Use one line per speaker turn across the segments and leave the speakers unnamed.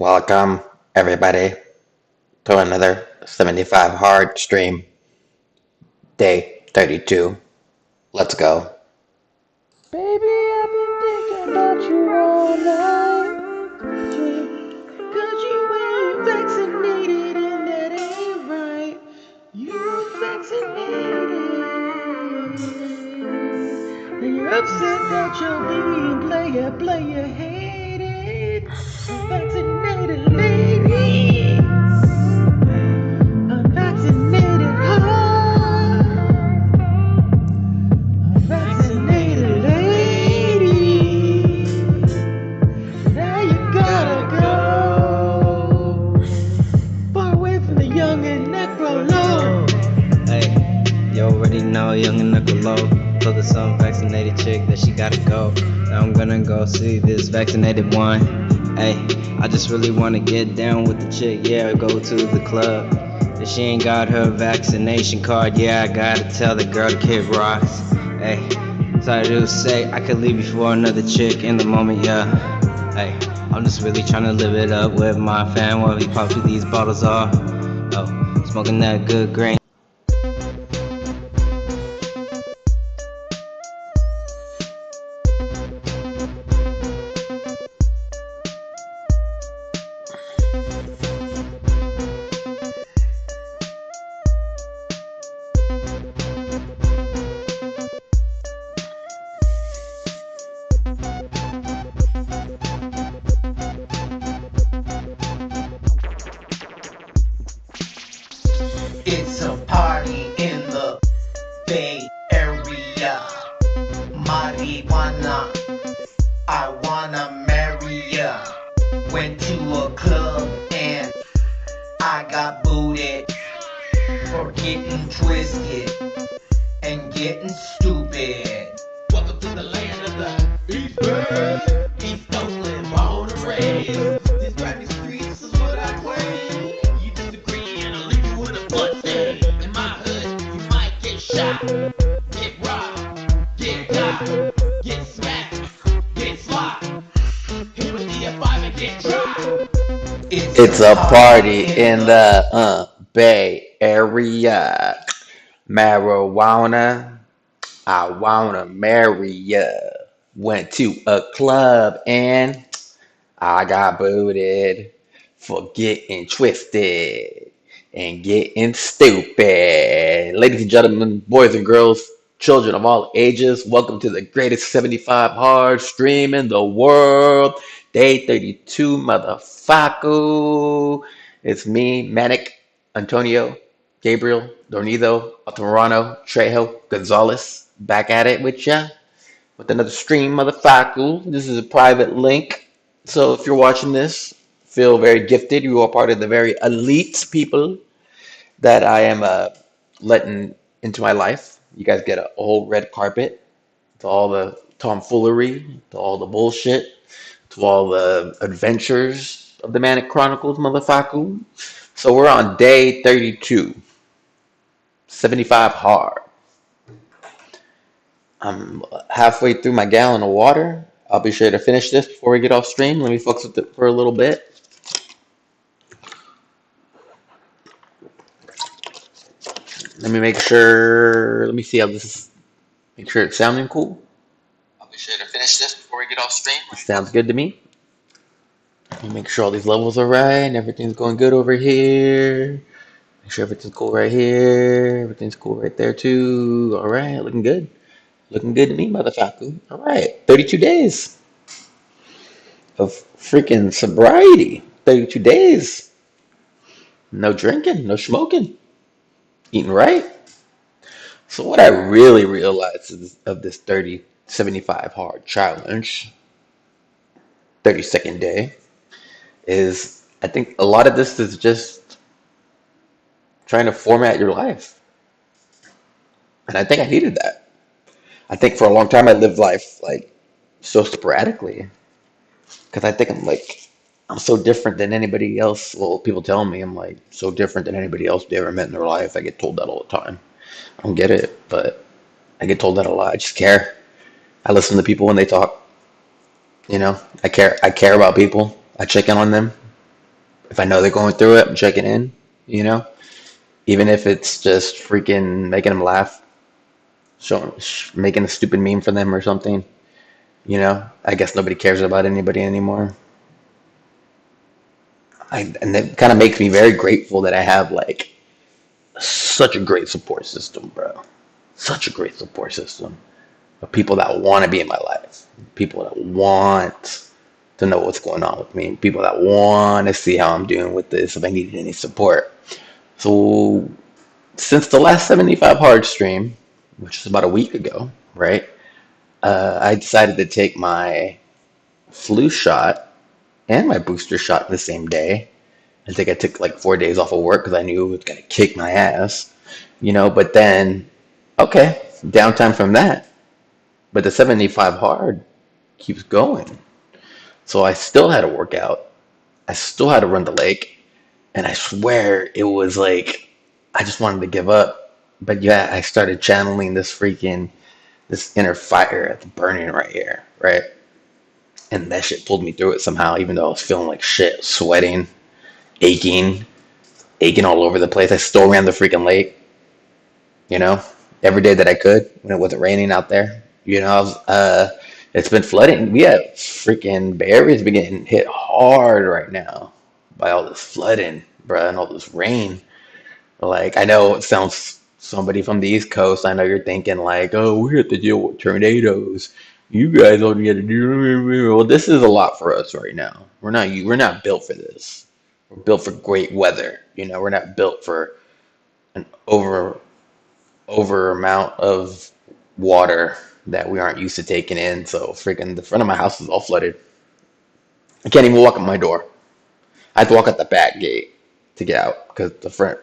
Welcome, everybody, to another 75 hard stream, day 32. Let's go.
Baby, I've been thinking about you all night. Cause you ain't vaccinated and that ain't right. You vaccinated. And you're upset that you're being player hated. Unvaccinated lady. Unvaccinated heart. Unvaccinated lady. Now you gotta go far away from the young and necro low.
Hey, you already know Young and Nicolo told this unvaccinated chick that she gotta go. Now I'm gonna go see this vaccinated one. Hey, I just really wanna get down with the chick, yeah, go to the club. If she ain't got her vaccination card, yeah, I gotta tell the girl to kick rocks. Hey, sorry to say, I could leave before another chick in the moment, yeah. Hey, I'm just really trying to live it up with my fam while we pop through these bottles off. Oh, smoking that good grain.
It's a party in the Bay Area. Marijuana, I wanna marry ya. Went to a club and I got booted for getting twisted and getting stupid. Welcome to the land of the East Bay. East Oakland, born and raised. This grimy streets is what I claim. You disagree and I'll leave you in a bloodstain. In my hood, you might get shot, get robbed, get got, get smacked, get slopped. Hit with the F5 and get dropped.
It's a party in the Bay Area. Marijuana, I wanna marry ya. Went to a club and I got booted for getting twisted and getting stupid. Ladies and gentlemen, boys and girls, children of all ages, welcome to the greatest 75 hard stream in the world. Day 32, motherfucker. It's me, Manic, Antonio, Gabriel, Dornido, Altamirano, Trejo, Gonzalez, back at it with ya with another stream, motherfucker. This is a private link. So if you're watching this, feel very gifted. You are part of the very elite people that I am letting into my life. You guys get a whole red carpet to all the tomfoolery, to all the bullshit, to all the adventures of the Manic Chronicles, motherfucker. So we're on day 32, 75 hard. I'm halfway through my gallon of water. I'll be sure to finish this before we get off stream. Let me focus with it for a little bit. Let me make sure. Let me see how this is. Make sure it's sounding cool. I'll be sure to finish this before we get off stream. It sounds good to me. Let me make sure all these levels are right and everything's going good over here. Make sure everything's cool right here. Everything's cool right there too. All right, looking good. Looking good to me, motherfucker. All right, 32 days of freaking sobriety. 32 days. No drinking, no smoking, eating right. So what I really realized is of this 30, 75 hard challenge, 32nd day, is I think a lot of this is just trying to format your life. And I think I needed that. I think for a long time I lived life like so sporadically because I think I'm so different than anybody else. Well, people tell me I'm like so different than anybody else they ever met in their life. I get told that all the time. I don't get it, but I get told that a lot. I just care. I listen to people when they talk. You know, I care. I care about people. I check in on them. If I know they're going through it, I'm checking in, you know, even if it's just freaking making them laugh, making a stupid meme for them or something, you know. I guess nobody cares about anybody anymore. And it kind of makes me very grateful that I have like such a great support system, bro. Such a great support system of people that want to be in my life, people that want to know what's going on with me, people that want to see how I'm doing with this if I needed any support. So since the last 75 hard stream, which is about a week ago, right? I decided to take my flu shot and my booster shot the same day. I think I took like 4 days off of work because I knew it was gonna kick my ass, you know. But then, okay, downtime from that. But the 75 hard keeps going. So I still had to work out. I still had to run the lake. And I swear it was like, I just wanted to give up. But yeah, I started channeling this inner fire that's burning right here, right? And that shit pulled me through it somehow, even though I was feeling like shit, sweating, aching, aching all over the place. I still ran the freaking lake, you know, every day that I could when it wasn't raining out there. You know, it's been flooding. We have freaking Bay Area's been getting hit hard right now by all this flooding, bruh, and all this rain. Like, I know it sounds somebody from the East Coast. I know you're thinking like, oh, we have to deal with tornadoes. You guys don't get to do. Well, this is a lot for us right now. We're not built for this. We're built for great weather. You know, we're not built for an over amount of water that we aren't used to taking in. So freaking the front of my house is all flooded. I can't even walk up my door. I have to walk out the back gate to get out because the front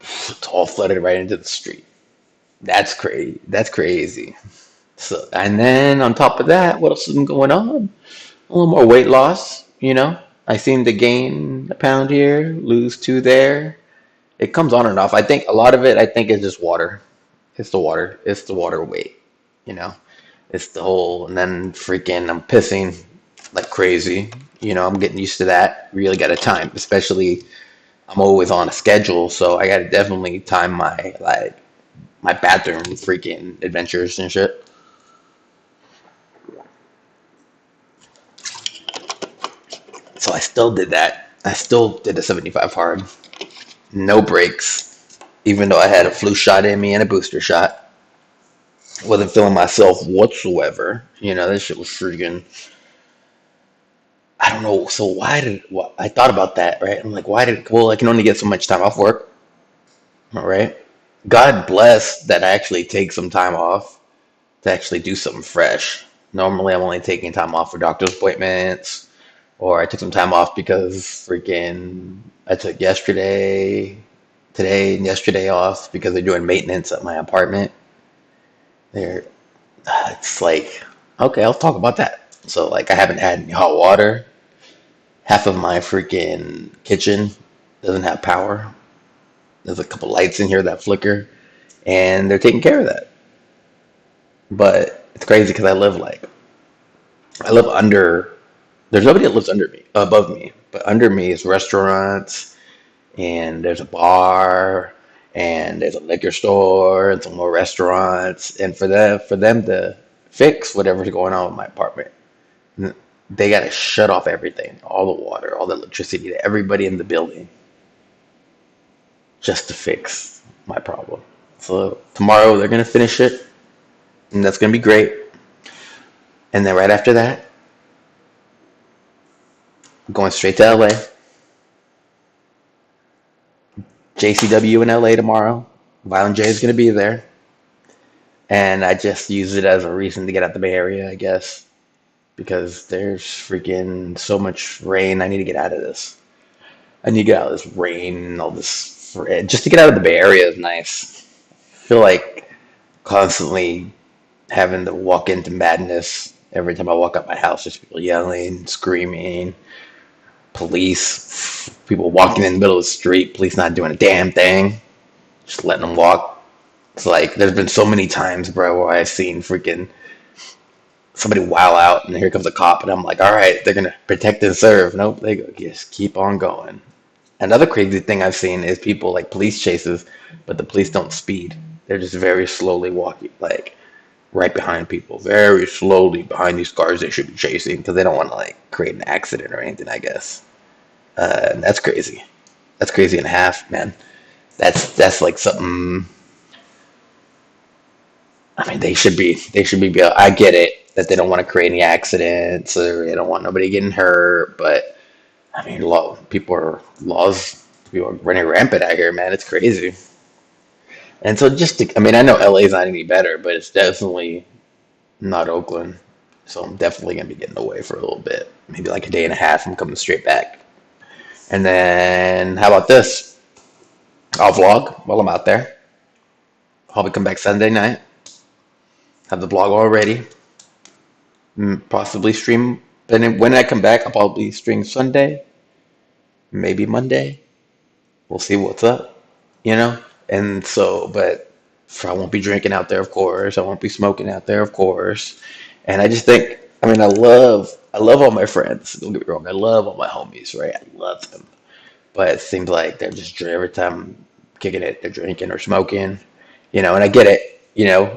it's all flooded right into the street. That's crazy. That's crazy. So and then on top of that, what else has been going on? A little more weight loss. You know, I seem to gain a pound here, lose two there. It comes on and off. I think a lot of it, I think, is just water. It's the water. It's the water weight. You know, it's the whole. And then freaking, I'm pissing like crazy. You know, I'm getting used to that. Really got to time, especially. I'm always on a schedule, so I got to definitely time my bathroom freaking adventures and shit. So I still did that. I still did a 75 hard. No breaks, even though I had a flu shot in me and a booster shot. Wasn't feeling myself whatsoever. You know, this shit was freaking. I don't know. So I thought about that, right? I'm like, well, I can only get so much time off work, all right? God bless that I actually take some time off to actually do something fresh. Normally, I'm only taking time off for doctor's appointments, or I took some time off because freaking I took today and yesterday off because they're doing maintenance at my apartment. It's like, okay, I'll talk about that. So like, I haven't had any hot water. Half of my freaking kitchen doesn't have power. There's a couple lights in here that flicker, and they're taking care of that. But it's crazy because I live under. There's nobody that lives under me, above me, but under me is restaurants, and there's a bar, and there's a liquor store, and some more restaurants. And for them to fix whatever's going on with my apartment, they got to shut off everything, all the water, all the electricity to everybody in the building just to fix my problem. So tomorrow they're going to finish it, and that's going to be great. And then right after that, I'm going straight to LA. JCW in LA tomorrow. Violent J is going to be there. And I just use it as a reason to get out the Bay Area, I guess. Because there's freaking so much rain. I need to get out of this. I need to get out of this rain and all this. Just to get out of the Bay Area is nice. I feel like constantly having to walk into madness every time I walk up my house. Just people yelling, screaming, police, people walking in the middle of the street, police not doing a damn thing, just letting them walk. It's like there's been so many times, bro, where I've seen freaking somebody wow out, and here comes a cop, and I'm like, all right, they're gonna protect and serve. Nope, they go, just keep on going. Another crazy thing I've seen is people like police chases, but the police don't speed. They're just very slowly walking, like right behind people, very slowly behind these cars they should be chasing because they don't want to like create an accident or anything, I guess. That's crazy. That's crazy and a half, man. That's like something. I mean, they should be. I get it that they don't want to create any accidents or they don't want nobody getting hurt, but I mean, people are running rampant out here, man. It's crazy. And so I mean, I know LA's not any better, but it's definitely not Oakland. So I'm definitely gonna be getting away for a little bit, maybe like a day and a half. I'm coming straight back. And then how about this? I'll vlog while I'm out there. Probably come back Sunday night. Have the vlog all ready. Possibly stream. Then when I come back, I'll probably stream Sunday, maybe Monday. We'll see what's up, you know? And so, but I won't be drinking out there, of course. I won't be smoking out there, of course. And I just think, I mean, I love all my friends. Don't get me wrong. I love all my homies, right? I love them. But it seems like they're just every time I'm kicking it, they're drinking or smoking, and I get it,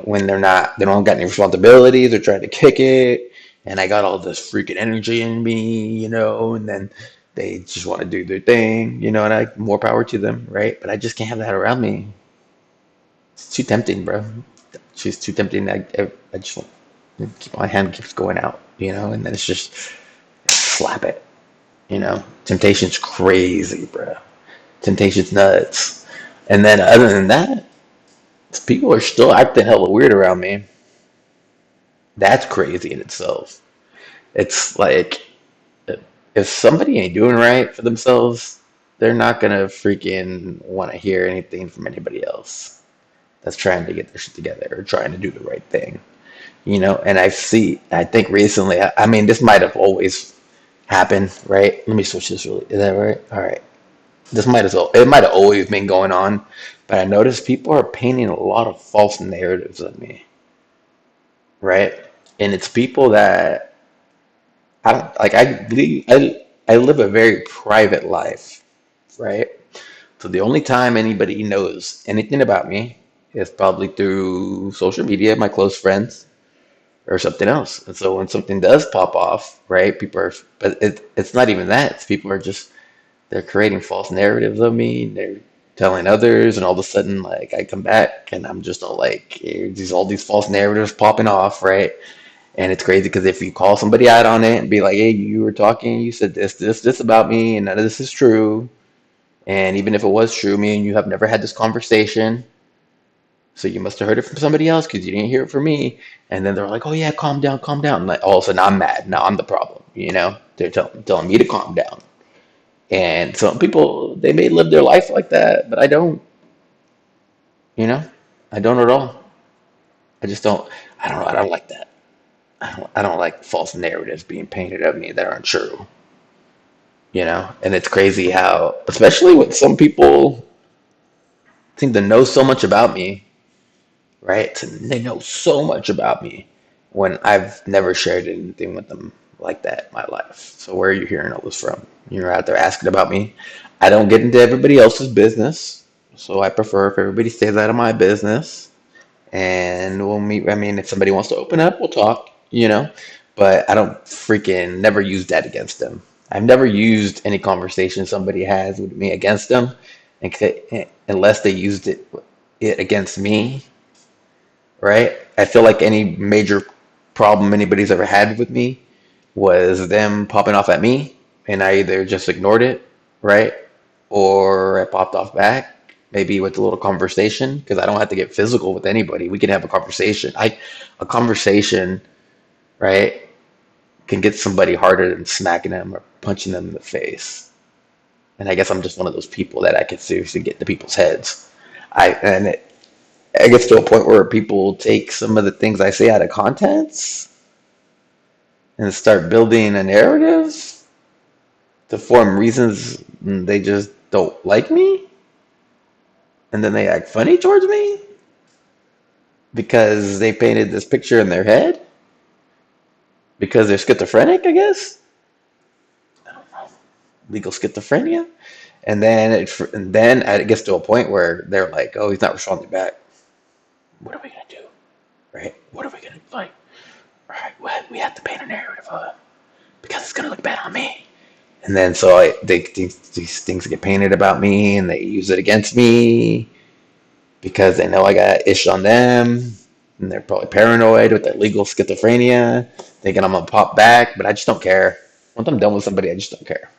when they don't got any responsibilities, they're trying to kick it, and I got all this freaking energy in me, and then they just want to do their thing, and more power to them, right? But I just can't have that around me. It's too tempting, bro. She's too tempting. I just want keep my hand keeps going out, and then it's just slap it. Temptation's crazy, bro. Temptation's nuts. And then other than that, people are still acting hella weird around me. That's crazy in itself. It's like if somebody ain't doing right for themselves, they're not gonna freaking want to hear anything from anybody else that's trying to get their shit together or trying to do the right thing. And I think recently, I mean, this might have always happened, right? Let me switch this really. Is that right? All right. It might have always been going on, but I noticed people are painting a lot of false narratives of me, right? And it's people that I don't like. I live a very private life, right? So the only time anybody knows anything about me is probably through social media, my close friends, or something else. And so when something does pop off, right, but it's not even that. It's people are just they're creating false narratives of me. They're telling others, and all of a sudden, like I come back, and I'm just all like, all these false narratives popping off, right? And it's crazy because if you call somebody out on it and be like, "Hey, you were talking, you said this about me, and none of this is true," and even if it was true, me and you have never had this conversation, so you must have heard it from somebody else because you didn't hear it from me. And then they're like, "Oh yeah, calm down, calm down." And like all of a sudden, I'm mad. Now I'm the problem. They're telling me to calm down. And some people, they may live their life like that, but I don't, you know, I don't at all. I just don't, I don't know. I don't like that. I don't like false narratives being painted of me that aren't true, and it's crazy how, especially with some people seem to know so much about me, right? They know so much about me when I've never shared anything with them like that in my life. So where are you hearing all this from? You're out there asking about me. I don't get into everybody else's business, so I prefer if everybody stays out of my business. And we'll meet. I mean, if somebody wants to open up, we'll talk, But I don't freaking never use that against them. I've never used any conversation somebody has with me against them, unless they used it against me, right? I feel like any major problem anybody's ever had with me was them popping off at me, and I either just ignored it, right? Or I popped off back, maybe with a little conversation, because I don't have to get physical with anybody. We can have a conversation. A conversation, right, can get somebody harder than smacking them or punching them in the face. And I guess I'm just one of those people that I can seriously get to people's heads. I gets to a point where people take some of the things I say out of context and start building a narrative to form reasons they just don't like me, and then they act funny towards me because they painted this picture in their head. because they're schizophrenic, I guess. Legal schizophrenia. And then it gets to a point where they're like, "Oh, he's not responding back. What are we gonna do? Right? What are we gonna like? All right, we have to paint a narrative of it because it's gonna look bad on me." And then so these things get painted about me, and they use it against me because they know I got ish on them, and they're probably paranoid with their legal schizophrenia, thinking I'm gonna pop back. But I just don't care. Once I'm done with somebody, I just don't care.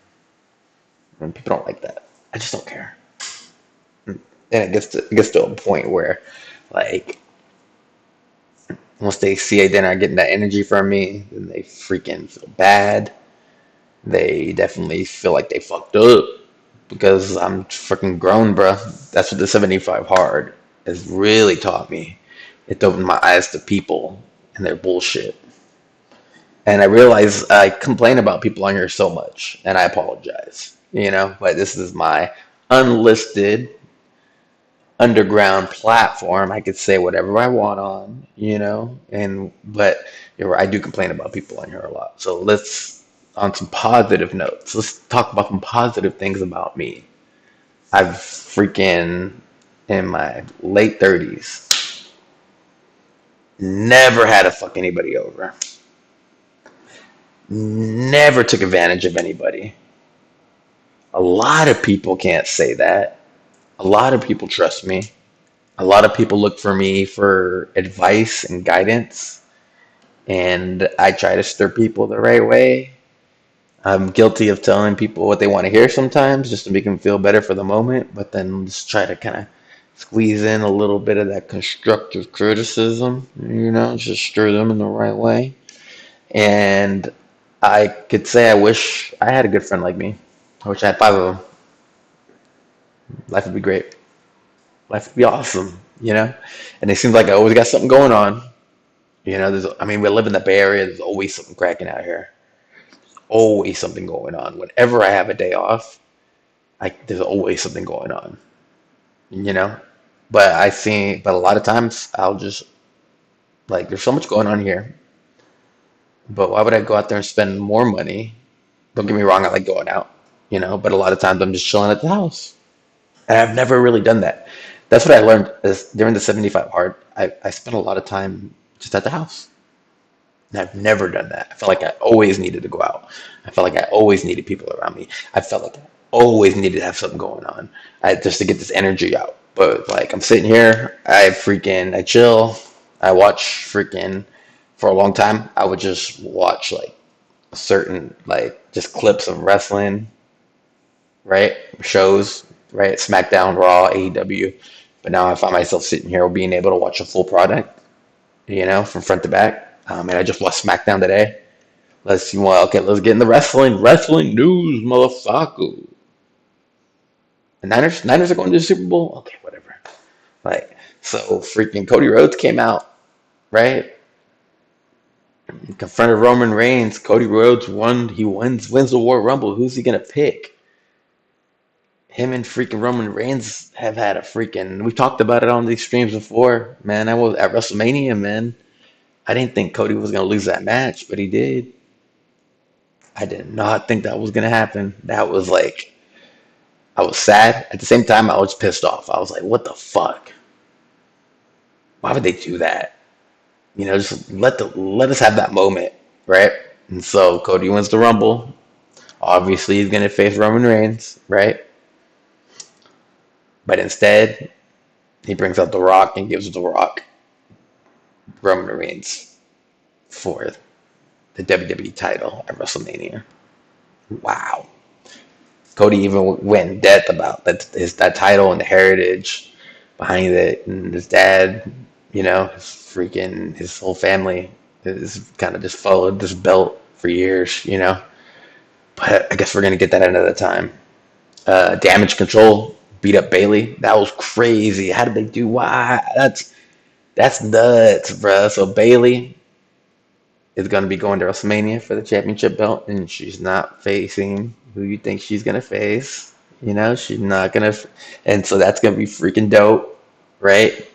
And people don't like that. I just don't care. And it gets to a point where, like, once they see they're not getting that energy from me, then they freaking feel bad. They definitely feel like they fucked up because I'm freaking grown, bruh. That's what the 75 hard has really taught me. It opened my eyes to people and their bullshit. And I realize I complain about people on here so much, and I apologize, but this is my unlisted underground platform. I could say whatever I want on, but you're right, I do complain about people on here a lot. So on some positive notes, let's talk about some positive things about me. I've freaking, in my late 30s, never had to fuck anybody over. Never took advantage of anybody. A lot of people can't say that. A lot of people trust me. A lot of people look for me for advice and guidance, and I try to steer people the right way. I'm guilty of telling people what they want to hear sometimes just to make them feel better for the moment, but then just try to kind of squeeze in a little bit of that constructive criticism, just steer them in the right way. And I could say I wish I had a good friend like me. I wish I had 5 of them. Life would be great. Life would be awesome, And it seems like I always got something going on. We live in the Bay Area. There's always something cracking out here. Always something going on. Whenever I have a day off, there's always something going on, But a lot of times I'll just, like, there's so much going on here, but why would I go out there and spend more money? Don't get me wrong, I like going out, but a lot of times I'm just chilling at the house. And I've never really done that. That's what I learned is during the 75 hard. I spent a lot of time just at the house. And I've never done that. I felt like I always needed to go out. I felt like I always needed people around me. I felt like I always needed to have something going on, just to get this energy out. But like I'm sitting here, I chill. I watch freaking for a long time. I would just watch like certain like just clips of wrestling, right? Shows, right? SmackDown, Raw, AEW. But now I find myself sitting here being able to watch a full product, from front to back. And I just watched SmackDown today. Let's get in the wrestling news, motherfucker. The Niners are going to the Super Bowl. Okay, whatever. Like, so freaking Cody Rhodes came out, right? He confronted Roman Reigns. Cody Rhodes won. He wins the Royal Rumble. Who's he gonna pick? Him and freaking Roman Reigns have had a freaking. We talked about it on these streams before, man. I was at WrestleMania, man. I didn't think Cody was going to lose that match, but he did. I did not think that was going to happen. That was like, I was sad. At the same time, I was pissed off. I was like, what the fuck? Why would they do that? Just let us have that moment, right? And so Cody wins the Rumble. Obviously, he's going to face Roman Reigns, right? But instead, he brings out The Rock and gives The Rock Roman Reigns for the WWE title at WrestleMania. Wow. Cody even went in depth about that title and the heritage behind it, and his dad, his whole family is kind of just followed this belt for years, But I guess we're gonna get that another time. Damage Control beat up Bayley. That was crazy. How did they do? Why? That's nuts, bro. So Bayley is going to be going to WrestleMania for the championship belt, and she's not facing who you think she's going to face. She's not going to. And so that's going to be freaking dope, right?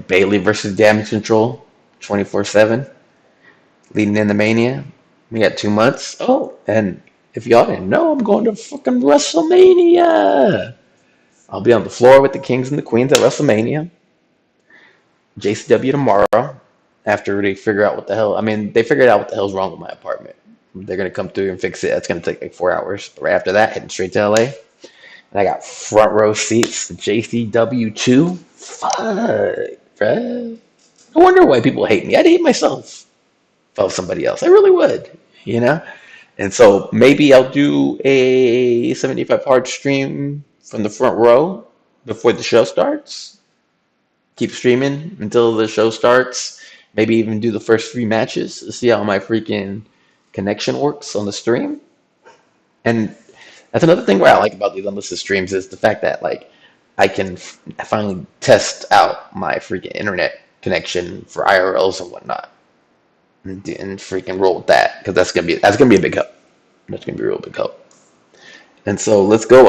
Bayley versus Damage Control, 24/7. leading into Mania. We got 2 months. Oh, and if y'all didn't know, I'm going to fucking WrestleMania. I'll be on the floor with the Kings and the Queens at WrestleMania. JCW tomorrow. After they figure out what the hell, I mean, they figured out what the hell's wrong with my apartment. They're gonna come through and fix it. That's gonna take like 4 hours. But right after that, heading straight to LA. And I got front row seats to JCW 2. Fuck, bruh. No wonder why people hate me. I'd hate myself if I was somebody else. I really would, you know? And so maybe I'll do a 75 hard stream from the front row before the show starts. Keep streaming until the show starts. Maybe even do the first 3 matches to see how my freaking connection works on the stream. And that's another thing what I like about these unlisted streams is the fact that like I can finally test out my freaking internet connection for IRLs and whatnot, and freaking roll with that because that's gonna be a big help. That's gonna be a real big help. And so let's go.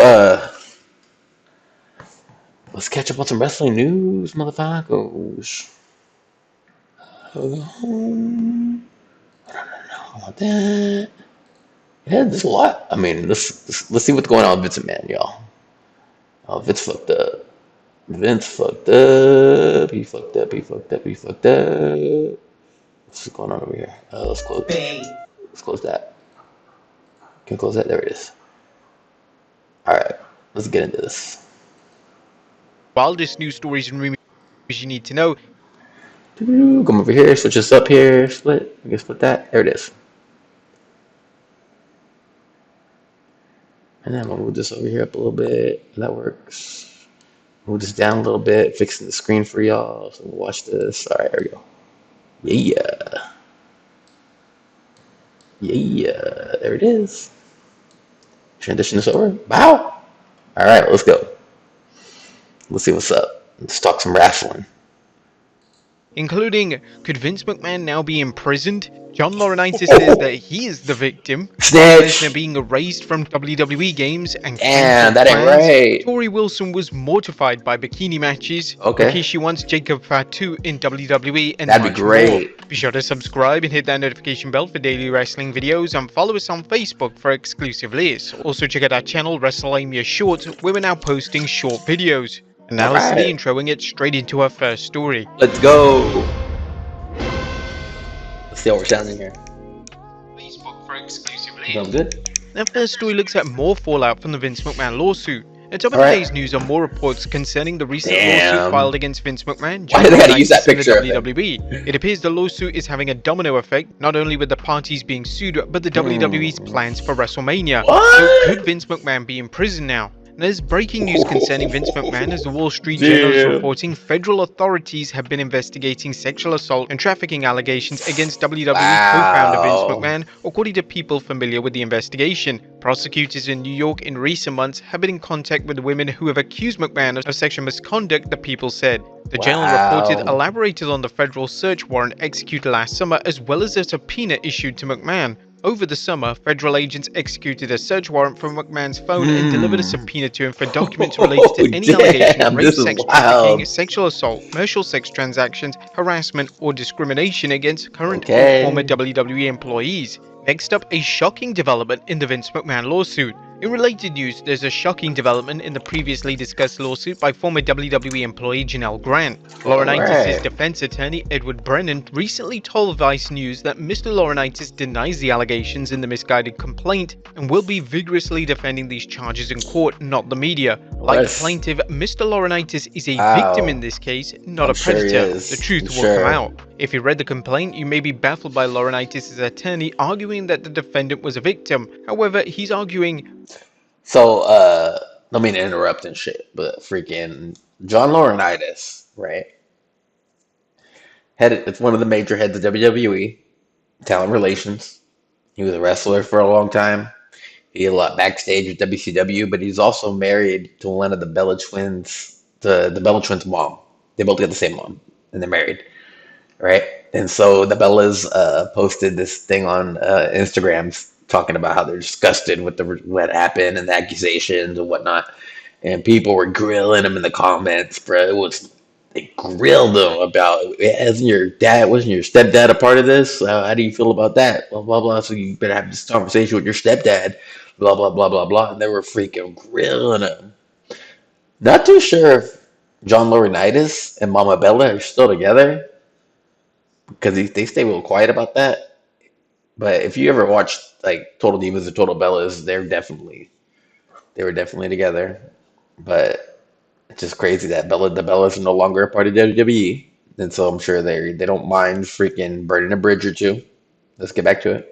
Let's catch up on some wrestling news, motherfuckers. I don't know about that. Yeah, there's a lot. I mean, let's see what's going on with Vince McMahon, y'all. Oh, Vince fucked up. Vince fucked up. He fucked up. He fucked up. He fucked up. What's going on over here? Let's close. Let's close that. Can we close that? There it is. All right, let's get into this.
Wildest news stories and rumors you need to know.
Come over here. Switch this up here. Split. We can split that. There it is. And then I'm gonna move this over here up a little bit. That works. Move this down a little bit, fixing the screen for y'all. So we'll watch this. All right, there we go. Yeah. Yeah. There it is. Transition this over. Wow. All right, let's go. Let's see what's up. Let's talk some wrestling.
Including, could Vince McMahon now be imprisoned? John Laurinaitis says that he is the victim.
Snitch.
Lesnar being erased from WWE games and
Damn, that ain't
plans.
right.
Tori Wilson was mortified by bikini matches.
Okay.
Rikishi wants Jacob Fatu in WWE and
That'd be
much
great.
more. Be sure to subscribe and hit that notification bell for daily wrestling videos and follow us on Facebook for exclusive lists. Also check out our channel WrestleMania Shorts where we're now posting short videos. And now let's do the intro and get straight into our first story.
Let's go. Let's see how we're sounding here.
Facebook for exclusive
Sounds good.
Our first story looks at more fallout from the Vince McMahon lawsuit. And top of
Alright.
today's news are more reports concerning the recent
Damn.
lawsuit filed against Vince McMahon.
Why do they gotta use that
and the
picture of him?
WWE. It appears the lawsuit is having a domino effect, not only with the parties being sued, but the WWE's plans for WrestleMania.
What?
So could Vince McMahon be in prison now? And there's breaking news concerning Vince McMahon as the Wall Street Journal is reporting federal authorities have been investigating sexual assault and trafficking allegations against WWE co-founder Vince McMahon, according to people familiar with the investigation. Prosecutors in New York in recent months have been in contact with the women who have accused McMahon of sexual misconduct, the people said. The Journal reported elaborated on the federal search warrant executed last summer as well as a subpoena issued to McMahon. Over the summer, federal agents executed a search warrant from McMahon's phone and delivered a subpoena to him for documents related to any allegation of rape, sex trafficking, sexual assault, commercial sex transactions, harassment, or discrimination against current or former WWE employees. Next up, a shocking development in the Vince McMahon lawsuit. In related news, there's a shocking development in the previously discussed lawsuit by former WWE employee Janelle Grant. Laurinaitis' defense attorney Edward Brennan recently told Vice News that Mr. Laurinaitis denies the allegations in the misguided complaint and will be vigorously defending these charges in court, not the media. Like the plaintiff, Mr. Laurinaitis is a victim in this case, not a predator. The truth will come out. If you read the complaint, you may be baffled by Laurinaitis' attorney arguing that the defendant was a victim. However, he's arguing...
So, don't mean to interrupt and shit, but freaking John Laurinaitis, right? It's one of the major heads of WWE, talent relations. He was a wrestler for a long time. He did a lot backstage with WCW, but he's also married to one of the Bella twins, the Bella twins' mom. They both got the same mom, and they're married, right? And so the Bellas posted this thing on Instagram talking about how they're disgusted with what happened and the accusations and whatnot. And people were grilling him in the comments, bro. they grilled him about, wasn't your stepdad a part of this? How do you feel about that? Blah blah blah. So you better have this conversation with your stepdad. Blah blah blah blah blah. And they were freaking grilling him. Not too sure if John Laurinaitis and Mama Bella are still together because they stay real quiet about that. But if you ever watched like Total Divas or Total Bellas, they were definitely together. But it's just crazy that the Bellas are no longer a part of WWE, and so I'm sure they don't mind freaking burning a bridge or two. Let's get back to it.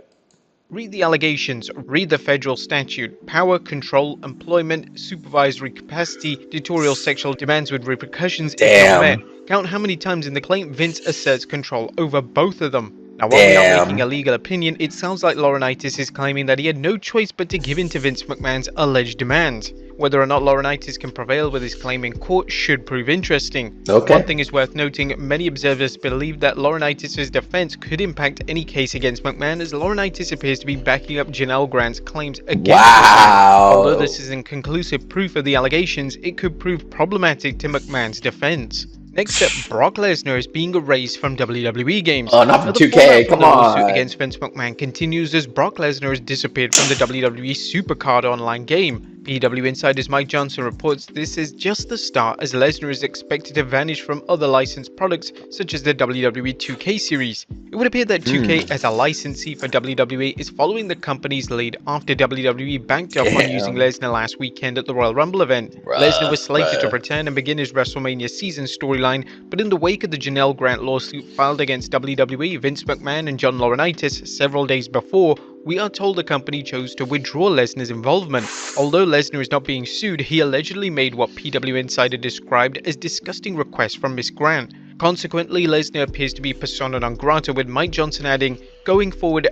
Read the allegations, read the federal statute, power, control, employment, supervisory capacity, dictatorial sexual demands with repercussions if not met.
Damn,
Count how many times in the claim Vince asserts control over both of them. Now, while we aren't making a
damn.
legal opinion, it sounds like Laurinaitis is claiming that he had no choice but to give in to Vince McMahon's alleged demands. Whether or not Laurinaitis can prevail with his claim in court should prove interesting.
Okay.
One thing is worth noting, many observers believe that Laurinaitis' defense could impact any case against McMahon, as Laurinaitis appears to be backing up Janelle Grant's claims against McMahon. Although
Wow.
this isn't conclusive proof of the allegations, it could prove problematic to McMahon's defense. Next up, Brock Lesnar is being erased from WWE games.
Oh, not from
Now, the
2K.
fallout from
Come
the lawsuit
on.
against Vince McMahon continues as Brock Lesnar has disappeared from the WWE Supercard online game. PW Insider's Mike Johnson reports this is just the start, as Lesnar is expected to vanish from other licensed products such as the WWE 2K series. It would appear that 2K as a licensee for WWE is following the company's lead after WWE backed up on using
Damn.
Lesnar last weekend at the Royal Rumble event. Lesnar was slated to
Bruh.
return and begin his WrestleMania season storyline, but in the wake of the Janelle Grant lawsuit filed against WWE, Vince McMahon and John Laurinaitis several days before, we are told the company chose to withdraw Lesnar's involvement. Although Lesnar is not being sued, he allegedly made what PW Insider described as disgusting requests from Miss Grant. Consequently, Lesnar appears to be persona non grata, with Mike Johnson adding, "Going forward,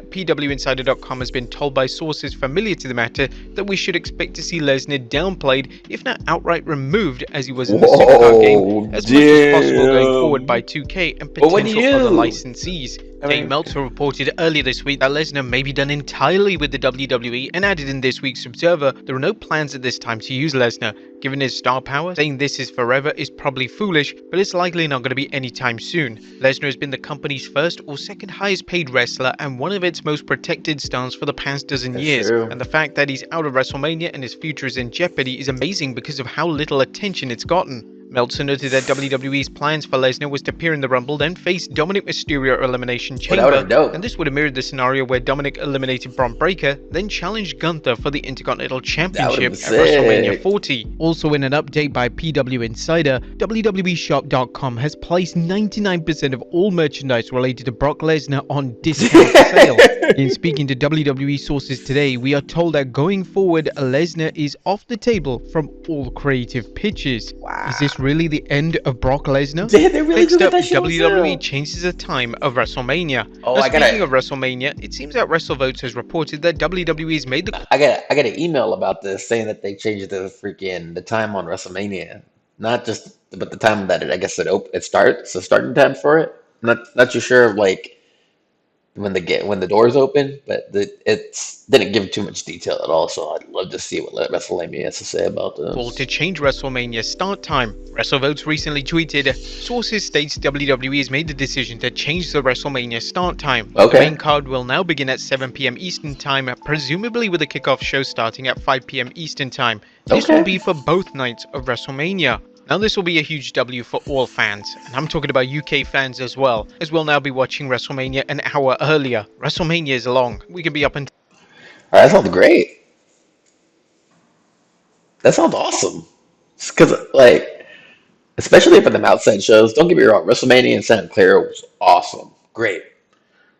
PWInsider.com has been told by sources familiar to the matter that we should expect to see Lesnar downplayed, if not outright removed, as he was in the Supercard game, as much as possible going forward by 2K and
But what do
potential other
you?
licensees."
I
Dave
mean,
Meltzer reported earlier this week that Lesnar may be done entirely with the WWE, and added in this week's Observer there are no plans at this time to use Lesnar. Given his star power, saying this is forever is probably foolish, but it's likely not going to be anytime soon. Lesnar has been the company's first or second highest paid wrestler and one of its most protected stars for the past dozen
That's
years.
true.
And the fact that he's out of WrestleMania and his future is in jeopardy is amazing because of how little attention it's gotten. Meltzer noted that WWE's plans for Lesnar was to appear in the Rumble, then face Dominic Mysterio at Elimination
Well, that would've
Chamber,
been dope.
and this would have mirrored the scenario where Dominic eliminated Braun Breaker, then challenged Gunther for the Intercontinental Championship
been
at WrestleMania
sick.
40. Also, in an update by PW Insider, WWEshop.com has placed 99% of all merchandise related to Brock Lesnar on discount sale. In speaking to WWE sources today, we are told that going forward, Lesnar is off the table from all creative pitches.
Wow.
Is this really the end of Brock Lesnar?
Did they really
Next
do
up,
that shit on
WWE
sale?
changes the time of WrestleMania.
Oh,
Now,
I gotta-
speaking of WrestleMania, it seems that WrestleVotes has reported that WWE's made the
I got an email about this saying that they changed the time on WrestleMania, not just but the time that it starts, the starting time for it. Not too sure like when the doors open, but it's didn't give too much detail at all. So I'd love to see what WrestleMania has to say about
call
this.
to change WrestleMania's start time. WrestleVotes recently tweeted, sources states WWE has made the decision to change the WrestleMania start time.
Okay.
The main card will now begin at 7 p.m. Eastern Time, presumably with a kickoff show starting at 5 p.m. Eastern Time. This
Okay.
will be for both nights of WrestleMania. Now this will be a huge W for all fans, and I'm talking about UK fans as well, as we'll now be watching WrestleMania an hour earlier. WrestleMania is long. We could be up until
All right, that sounds great. That sounds awesome. Because like, especially for them outside shows. Don't get me wrong, WrestleMania in Santa Clara was awesome, great,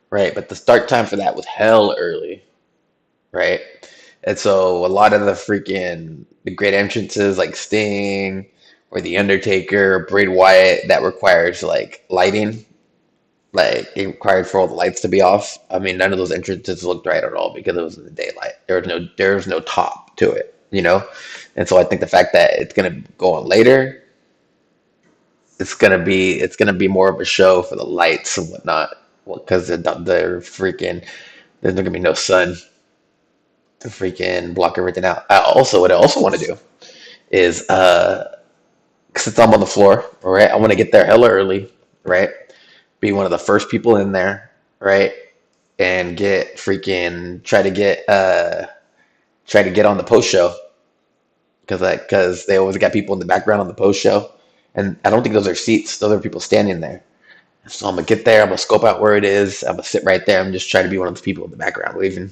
right? But the start time for that was hell early, right? And so a lot of the great entrances like Sting or The Undertaker, Bray Wyatt, that requires like lighting. Like it required for all the lights to be off. I mean, none of those entrances looked right at all because it was in the daylight. There was no top to it, you know? And so I think the fact that it's gonna go on later, it's gonna be more of a show for the lights and whatnot. Well, because they're freaking there's not gonna be no sun to freaking block everything out. What I also want to do is since I'm on the floor, right? I want to get there hella early, right? Be one of the first people in there, right? And get freaking try to get on the post show because they always got people in the background on the post show, and I don't think those are seats; those are people standing there. So I'm gonna get there. I'm gonna scope out where it is. I'm gonna sit right there. I'm just trying to be one of those people in the background, waving,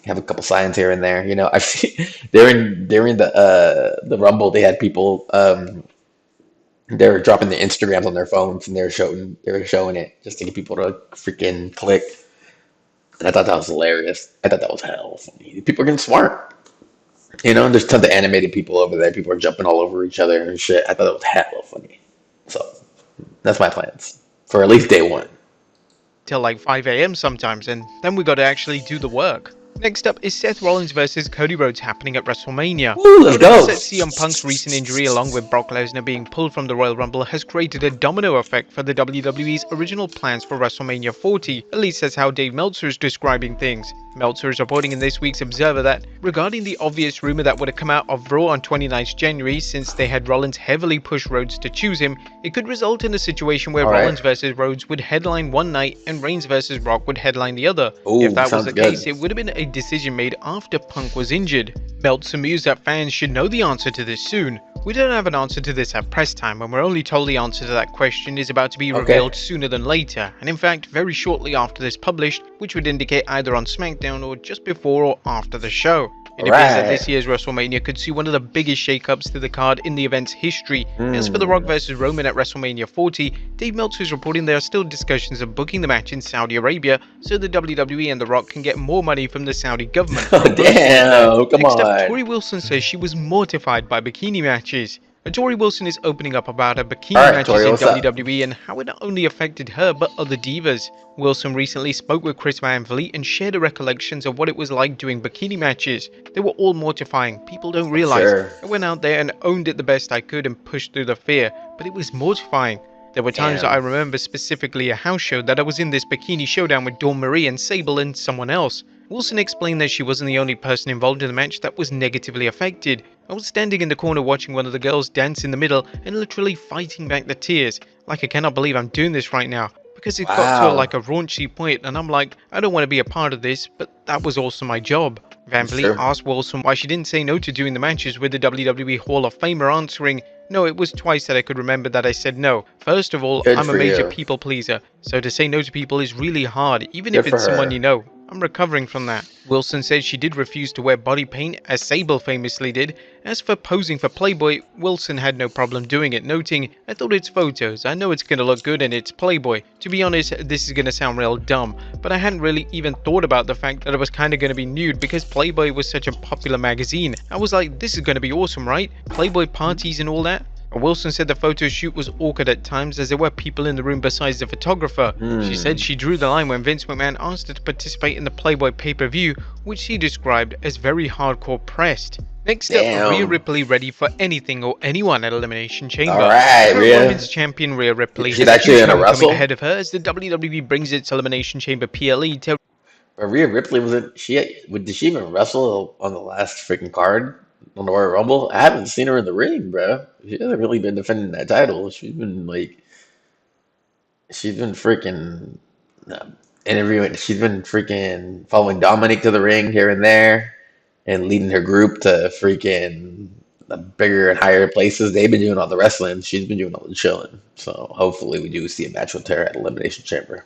have a couple signs here and there. You know, I've seen during the Rumble, they had people they were dropping their Instagrams on their phones and they were showing it just to get people to freaking click. And I thought that was hilarious. I thought that was hell funny. People are getting smart. You know, there's tons of animated people over there. People are jumping all over each other and shit. I thought it was hella funny. So that's my plans for at least day one.
Till like 5 a.m. sometimes, and then we gotta actually do the work. Next up is Seth Rollins versus Cody Rhodes happening at WrestleMania.
Woo, let's go.
CM Punk's recent injury along with Brock Lesnar being pulled from the Royal Rumble has created a domino effect for the WWE's original plans for WrestleMania 40, at least that's how Dave Meltzer is describing things. Meltzer is reporting in this week's Observer that, regarding the obvious rumor that would have come out of Raw on 29th January since they had Rollins heavily push Rhodes to choose him, it could result in a situation where Rollins versus Rhodes would headline one night and Reigns versus Rock would headline the other.
Ooh,
if that was the
good.
case, it would have been a decision made after Punk was injured. Meltzer mused that fans should know the answer to this soon. We don't have an answer to this at press time, and we're only told the answer to that question is about to be revealed sooner than later, and in fact very shortly after this published, which would indicate either on SmackDown or just before or after the show. It appears that this year's WrestleMania could see one of the biggest shakeups to the card in the event's history. As for The Rock vs Roman at WrestleMania 40, Dave Meltzer is reporting there are still discussions of booking the match in Saudi Arabia so the WWE and The Rock can get more money from the Saudi government.
Oh, damn, come
Next
on.
up, Tori Wilson says she was mortified by bikini matches. Tori Wilson is opening up about her bikini matches
Tori,
in
what's up?
WWE and how it not only affected her but other divas. Wilson recently spoke with Chris Van Vliet and shared her recollections of what it was like doing bikini matches. They were all mortifying. People don't realize.
Sure.
I went out there and owned it the best I could and pushed through the fear, but it was mortifying. There were times that I remember specifically a house show that I was in this bikini showdown with Dawn Marie and Sable and someone else. Wilson explained that she wasn't the only person involved in the match that was negatively affected. I was standing in the corner watching one of the girls dance in the middle and literally fighting back the tears. Like, I cannot believe I'm doing this right now. Because it got to like a raunchy point and I'm like, I don't want to be a part of this, but that was also my job. Van Vliet asked Wilson why she didn't say no to doing the matches with the WWE Hall of Famer, answering, "No, it was twice that I could remember that I said no. First of all, I'm a major people pleaser, so to say no to people is really hard, even if it's someone you know. I'm recovering from that." Wilson said she did refuse to wear body paint, as Sable famously did. As for posing for Playboy, Wilson had no problem doing it, noting, "I thought it's photos, I know it's gonna look good and it's Playboy. To be honest, this is gonna sound real dumb, but I hadn't really even thought about the fact that I was kinda gonna be nude because Playboy was such a popular magazine. I was like, this is gonna be awesome, right? Playboy parties and all that." Wilson said the photo shoot was awkward at times as there were people in the room besides the photographer. She said she drew the line when Vince McMahon asked her to participate in the Playboy pay-per-view, which she described as very hardcore pressed. Next up, Rhea Ripley ready for anything or anyone at Elimination Chamber.
Alright, Rhea.
Women's champion Rhea Ripley
She's actually in a wrestle?
ahead of her as the WWE brings its Elimination Chamber PLE to
But Rhea Ripley did she even wrestle on the last freaking card on the Royal Rumble? I haven't seen her in the ring, bro. She hasn't really been defending that title. She's been freaking interviewing. She's been freaking following Dominic to the ring here and there, and leading her group to freaking the bigger and higher places. They've been doing all the wrestling. She's been doing all the chilling. So hopefully we do see a match with her at Elimination Chamber.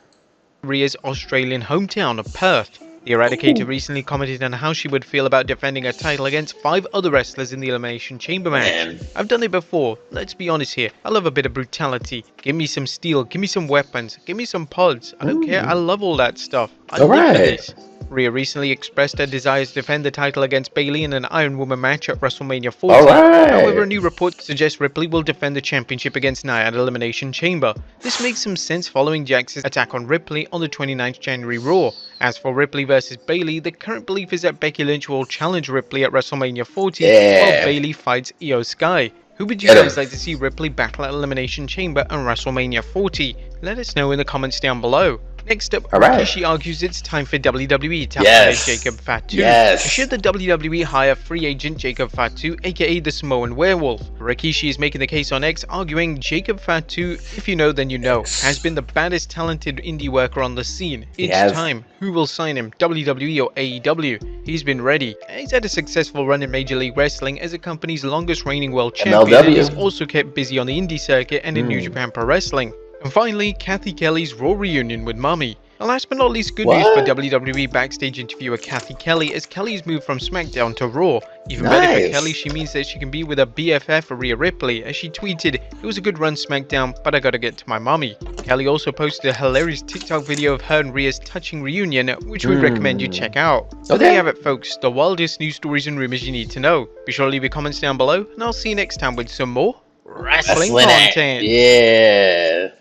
Rhea's Australian hometown of Perth. The Eradicator recently commented on how she would feel about defending her title against 5 other wrestlers in the Elimination Chamber match.
Man.
I've done it before, let's be honest here. I love a bit of brutality. Give me some steel, give me some weapons, give me some pods. I don't care, I love all that stuff. I live for this. Rhea recently expressed her desire to defend the title against Bayley in an Iron Woman match at WrestleMania 40. However, a new report suggests Ripley will defend the championship against Nia at Elimination Chamber. This makes some sense following Jax's attack on Ripley on the 29th January Raw. As for Ripley versus Bayley, the current belief is that Becky Lynch will challenge Ripley at WrestleMania 40 while Bayley fights Io Sky. Who would you guys like to see Ripley battle at Elimination Chamber and WrestleMania 40? Let us know in the comments down below. Next up,
All right.
Rikishi argues it's time for WWE to
Yes.
hire Jacob Fatu.
Yes.
Should the WWE hire free agent Jacob Fatu, aka the Samoan Werewolf? Rikishi is making the case on X, arguing Jacob Fatu, if you know then you know, has been the baddest talented indie worker on the scene. It's
has.
time. Who will sign him, WWE or AEW? He's been ready. He's had a successful run in Major League Wrestling as the company's longest reigning world champion, and he's also kept busy on the indie circuit and in New Japan Pro Wrestling. And finally, Kathy Kelly's Raw reunion with Mami. And last but not least, good news for WWE backstage interviewer Kathy Kelly, as Kelly's moved from SmackDown to Raw. Even better for Kelly, she means that she can be with her BFF Rhea Ripley, as she tweeted, "It was a good run SmackDown, but I gotta get to my mommy." Kelly also posted a hilarious TikTok video of her and Rhea's touching reunion, which we recommend you check out. So there you have it, folks, the wildest news stories and rumors you need to know. Be sure to leave your comments down below, and I'll see you next time with some more wrestling content.
Yeah.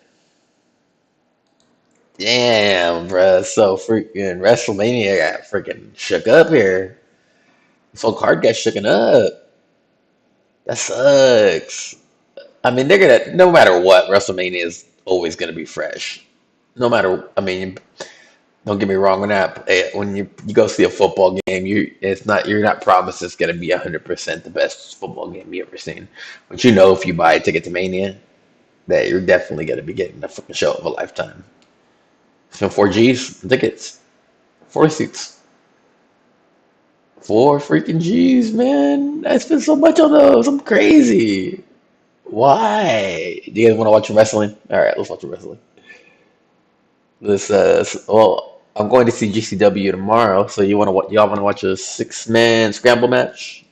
Damn, bruh. So freaking WrestleMania got freaking shook up here. This whole card got shooken up. That sucks. I mean, they're gonna, no matter what, WrestleMania is always gonna be fresh. No matter, I mean, don't get me wrong. When you go see a football game, you're not promised it's gonna be 100% the best football game you ever seen. But you know, if you buy a ticket to Mania, that you're definitely gonna be getting a fucking show of a lifetime. Spent 4 G's tickets, 4 seats, 4 freaking G's, man. I spent so much on those. I'm crazy. Why? Do you guys want to watch wrestling? All right, let's watch wrestling. Well, I'm going to see GCW tomorrow, so y'all want to watch a 6-man scramble match?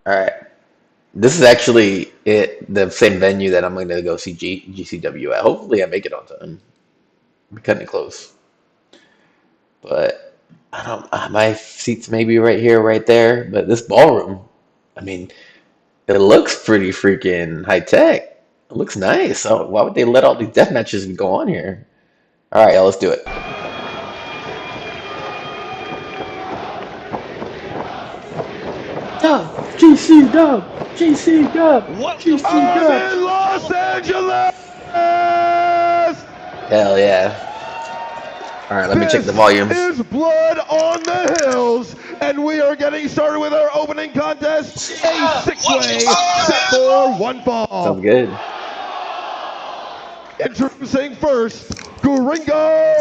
All right. This is actually the same venue that I'm going to go see GCW at. Hopefully, I make it on time. I'm cutting it close, but I don't. My seats may be right here, right there. But this ballroom, I mean, it looks pretty freaking high tech. It looks nice. So why would they let all these death matches go on here? All right, y'all, let's do it. GC Dub, GC Dub, GC Dub.
I'm in Los Angeles!
Hell yeah. All right, let me check the volume.
This is Blood on the Hills, and we are getting started with our opening contest, a 6-way set for 1 fall.
Sounds good.
Introducing first, Gringo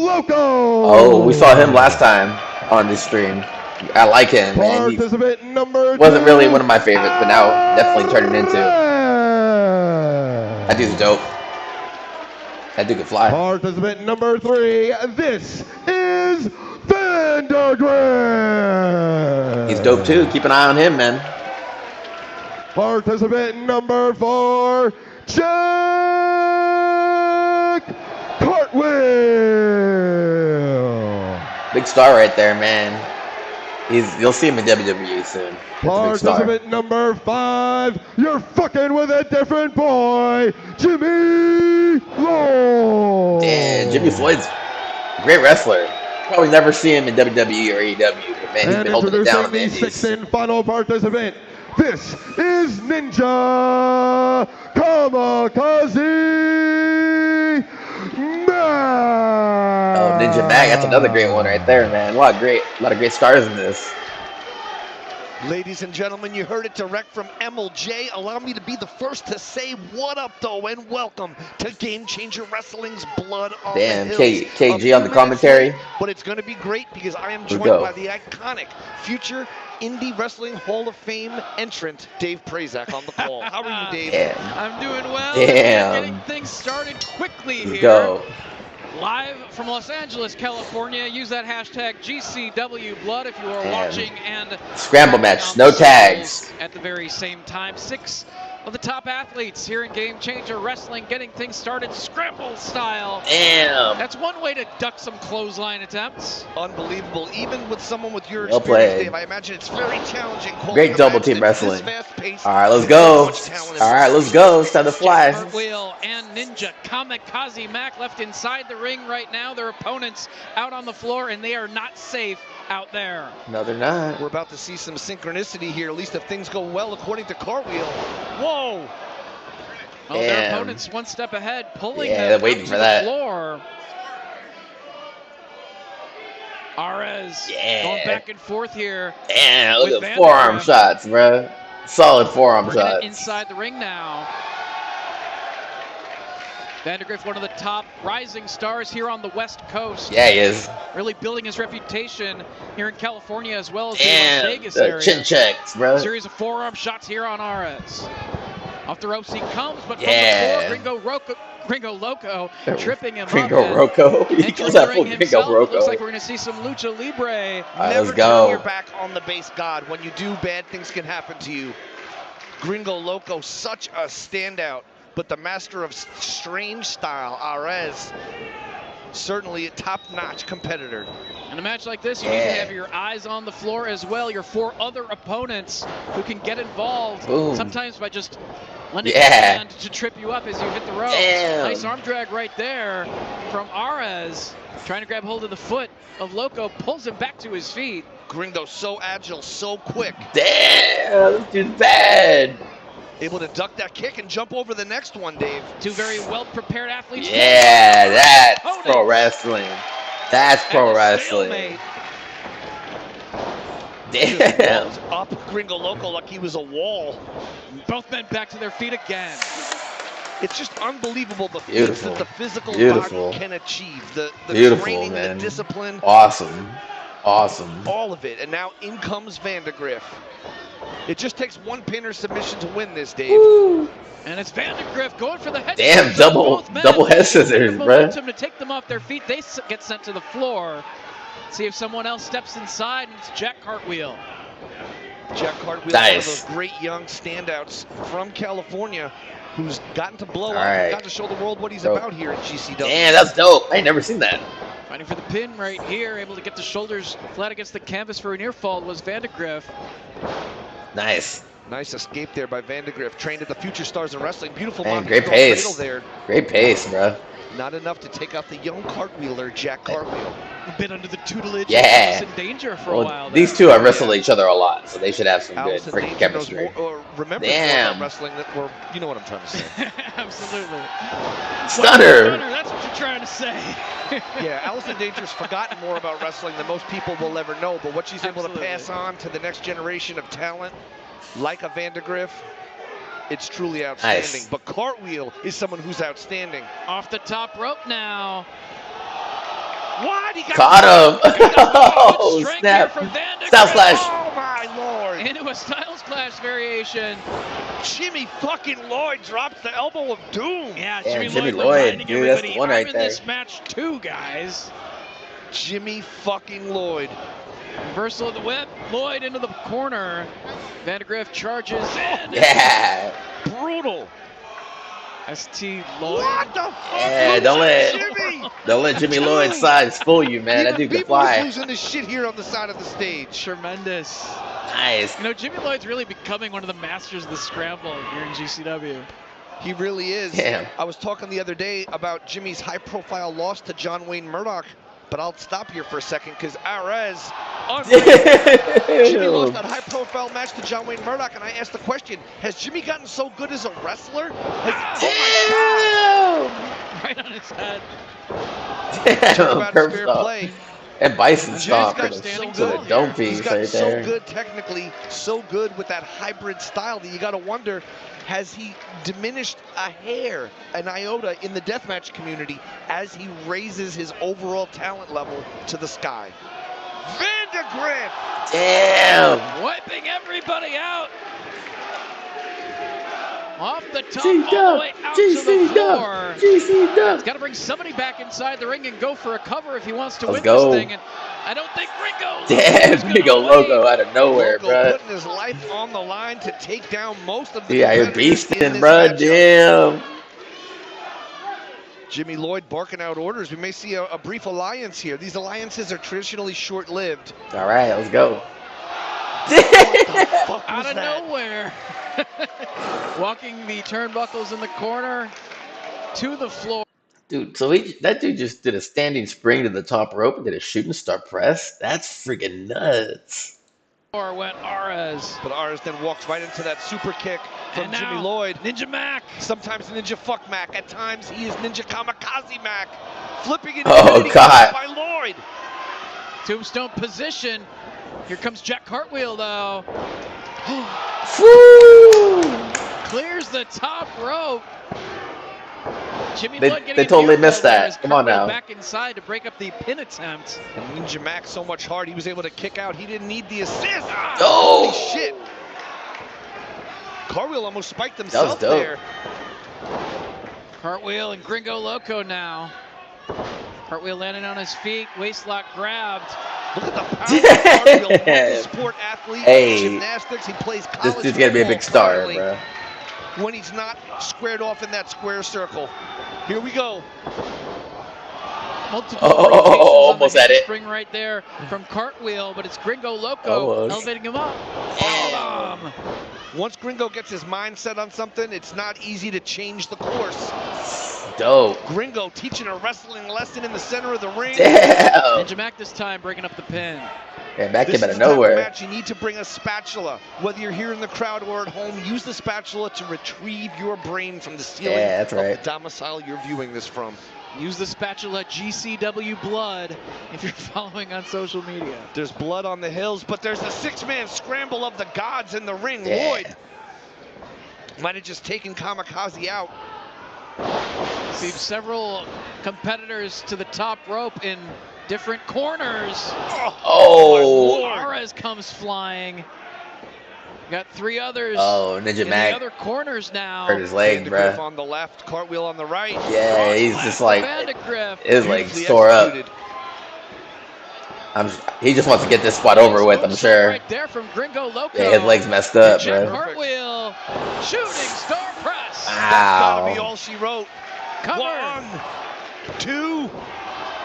Loco.
Oh, we saw him last time on this stream. I like him, man. He
Participant number
wasn't
2,
really one of my favorites, but now definitely turning into. That dude's dope. That dude can fly.
Participant number 3, this is Vandergrim.
He's dope too. Keep an eye on him, man.
Participant number 4, Jack Cartwheel.
Big star right there, man. You'll see him in WWE soon.
Participant number 5, you're fucking with a different boy, Jimmy Lloyd.
Yeah, Jimmy Floyd's a great wrestler. Probably never see him in WWE or AEW, but man, he's been holding it down on the
the
indies.
6th and final participant, this is Ninja Kamikaze Mac.
Oh, Ninja Mac, that's another great one right there, man. A lot of great stars in this.
Ladies and gentlemen, you heard it direct from MLJ. Allow me to be the first to say what up, though, and welcome to Game Changer Wrestling's Blood on the Hills.
KG on the commentary.
But it's going to be great because I am joined by the iconic future Indie Wrestling Hall of Fame entrant, Dave Prazak, on the call. How are you, Dave?
Damn.
I'm doing well.
Damn.
Getting things started quickly
Let's
here.
go.
Live from Los Angeles, California. Use that hashtag GCWBlood if you are watching and
scramble match, no tags.
at the very same time. 6 of the top athletes here in Game Changer Wrestling getting things started scramble style.
Damn.
That's one way to duck some clothesline attempts.
Unbelievable. Even with someone with your
Well
experience,
played.
Dave, I imagine it's very challenging.
Great double team wrestling. All right, let's go. All right, let's go. It's time to fly.
Cartwheel and Ninja Kamikaze Mac left inside the ring right now. Their opponents out on the floor, and they are not safe out there.
No, they're not.
We're about to see some synchronicity here, at least if things go well, according to Cartwheel.
Whoa! Oh, their
Damn.
opponent's one step ahead, pulling
Yeah,
them
they're
up
waiting
to
for
the
that.
floor. Ares
Yeah.
going back and forth here.
Damn, look
With
at forearm
Vandegrift.
shots, bro. Solid forearm
Bringing
shots.
it inside the ring now. Vandegrift, one of the top rising stars here on the West Coast.
Yeah, he is.
Really building his reputation here in California as well as
Damn,
the Las Vegas
the
area.
chin checks, bro.
Series of forearm shots here on Ares. Off the ropes he comes, but
Yeah.
from the floor, Gringo Loco tripping him
Gringo
up.
Rocco. He
Entering
goes
the
out
ring
for Gringo
himself, it looks
Rocco.
like we're going to see some Lucha Libre.
Alright,
Never
let's
turn
go.
your back on the base god. When you do, bad things can happen to you. Gringo Loco, such a standout, but the master of strange style, Ares, certainly a top-notch competitor.
In a match like this, you need to have your eyes on the floor as well. Your 4 other opponents who can get involved,
Boom.
sometimes by just letting
Yeah.
a hand to trip you up as you hit the ropes.
Damn.
Nice arm drag right there from Ares, trying to grab hold of the foot of Loco, pulls him back to his feet.
Gringo so agile, so quick,
Damn, this dude's bad.
able to duck that kick and jump over the next one, Dave.
2 very well-prepared athletes.
Yeah, that's
Opponents.
pro wrestling. That's pro
And a
wrestling.
stalemate.
Just
Damn.
walked up Gringo Loco like he was a wall.
Both men back to their feet again.
It's just unbelievable the feats
Beautiful.
that the physical
Beautiful.
body can achieve. The
Beautiful,
training,
man.
the discipline,
Awesome. Awesome.
all of it. And now in comes Vandegrift. It just takes one pin or submission to win this, Dave.
And it's Vandegrift going for the head
Damn,
scissors on
double
both men.
head scissors,
The
bruh.
momentum to take them off their feet. They get sent to the floor. See if someone else steps inside, and it's Jack Cartwheel.
Jack Cartwheel,
Nice.
one of those great young standouts from California who's gotten to blow up
Alright.
and got to show the world what he's
Bro.
about here at GCW.
Damn, that's dope. I ain't never seen that.
Fighting for the pin right here, able to get the shoulders flat against the canvas for a near fall was Vandegrift.
Nice.
Nice escape there by Vandegrift, trained at the Future Stars of Wrestling. Beautiful
Man,
Monte
great
Girl
pace.
cradle there.
Great pace, bro.
Not enough to take out the young cartwheeler, Jack Cartwheel.
Been under the tutelage
Yeah.
of Allison Danger for a while
Well,
there.
these two have wrestled each other a lot, so they should have some good
Allison
freaking
Danger knows
chemistry.
more, or remembers more
Damn.
about wrestling than, or you know what I'm trying to say.
Absolutely.
Stunner.
That's what you're trying to say.
Yeah, Allison Danger's forgotten more about wrestling than most people will ever know, but what she's able to
Absolutely.
pass on to the next generation of talent, like a Vandegrift, it's truly outstanding.
Nice.
But Cartwheel is someone who's outstanding.
Off the top rope now.
What? He got
Caught him.
Good
Oh,
strength
snap.
here from Vandegrift.
Stop slash.
Oh my lord!
Into a Styles Clash variation.
Jimmy fucking Lloyd drops the elbow of doom.
Yeah,
Yeah,
Jimmy,
Jimmy
Lloyd
Lloyd,
reminding
dude, that's
everybody,
the one
I'm
right
in
there.
this match too, guys.
Jimmy fucking Lloyd.
Reversal of the whip. Lloyd into the corner. Vandegrift charges in.
Yeah.
Brutal.
ST Lloyd.
What the fuck?
Yeah,
was
don't
that,
let-
Jimmy?
Don't let Jimmy Lloyd's sides fool you, man. That
Even
dude can
people is
fly.
losing this shit here on the side of the stage.
Tremendous.
Nice.
You know, Jimmy Lloyd's really becoming one of the masters of the scramble here in GCW.
He really is.
Damn.
I was talking the other day about Jimmy's high-profile loss to John Wayne Murdoch, but I'll stop here for a second because Ares, Jimmy lost that high-profile match to John Wayne Murdoch, and I asked the question: has Jimmy gotten so good as a wrestler? Oh
Right on his head.
my God! Talk about
Curb
his fair
stop.
play.
And Bison
Jimmy's
stomp
got
to
standing
the
tall
dome
here.
He's
piece
gotten
right
so
there.
good technically, so good with that hybrid style that you got to wonder, has he diminished a hair, an iota in the deathmatch community as he raises his overall talent level to the sky? Vandegrift!
Damn.
Wiping everybody out. Off the top,
G
all the way
dub.
out to the
GC
floor.
dub. GC dub.
Got to bring somebody back inside the ring and go for a cover if he wants to
Let's
win
go.
this thing. And I don't think Gringo
Damn,
is gonna
big ol'
wait.
logo out of nowhere,
Loco
bruh.
putting his life on the line to take down most of the
Yeah, you're
competitors in
beasting,
this
bruh.
matchup.
Damn.
Jimmy Lloyd barking out orders. We may see a brief alliance here. These alliances are traditionally short-lived.
All right, let's go.
Fuck
Out
was
of
that?
nowhere. Walking the turnbuckles in the corner to the floor.
Dude, so that dude just did a standing spring to the top rope and did a shooting star press. That's freaking nuts.
Or went Ares.
But Ares then walks right into that super kick from
And
Jimmy
now,
Lloyd.
Ninja Mac.
Sometimes Ninja Fuck Mac. At times he is Ninja Kamikaze Mac. Flipping it
Oh, God.
by Lloyd.
Tombstone position. Here comes Jack Cartwheel though.
Woo!
Clears the top rope. Jimmy
They-
Lloyd getting
they
an
totally
earful
missed
there
that.
as
Come on
Cartwheel
now.
Back inside to break up the pin attempt.
And Ninja Mac so much hard he was able to kick out. He didn't need the assist. Ah,
Oh.
Holy shit. Cartwheel almost spiked
That was
himself
dope.
there.
Cartwheel and Gringo Loco now. Cartwheel landing on his feet. Waistlock grabbed.
Look at the power of Cartwheel.
Damn.
Sport athlete.
Hey.
Gymnastics. He plays
This
college
dude's gonna be a big
football
star,
currently
bro.
when he's not squared off in that square circle. Here we go.
Multiple
Oh,
rotations on
almost
the
had it.
spring right there from Cartwheel, but it's Gringo Loco
Almost.
elevating him up.
Bam. Once Gringo gets his mind set on something, it's not easy to change the course.
Dope.
Gringo teaching a wrestling lesson in the center of the ring.
Damn.
Ninja Mac this time breaking up the pin.
Yeah, back
This
came out
is
of
the type of
nowhere.
match you need to bring a spatula. Whether you're here in the crowd or at home, use the spatula to retrieve your brain from the ceiling
Yeah, that's
of
right.
the domicile you're viewing this from.
Use the spatula GCW Blood if you're following on social media.
There's blood on the hills, but there's a six-man scramble of the gods in the ring.
Yeah.
Lloyd might have just taken Kamikaze out.
See several competitors to the top rope in different corners.
Oh.
Ares comes flying. Got three others
Oh, Ninja
in the
Mac
other corners now.
hurt his leg,
Vandegrift
bro.
on the left, Cartwheel on the right.
Yeah, he's just like,
Vandegrift.
his legs
Beautifully
tore up.
executed.
He just wants to get this spot over with, I'm sure.
Right there from Gringo Loco.
Yeah, his legs messed up,
Jack
bro.
Cartwheel. Shooting star press.
Gotta be
Wow.
all she wrote.
Cover.
1, 2.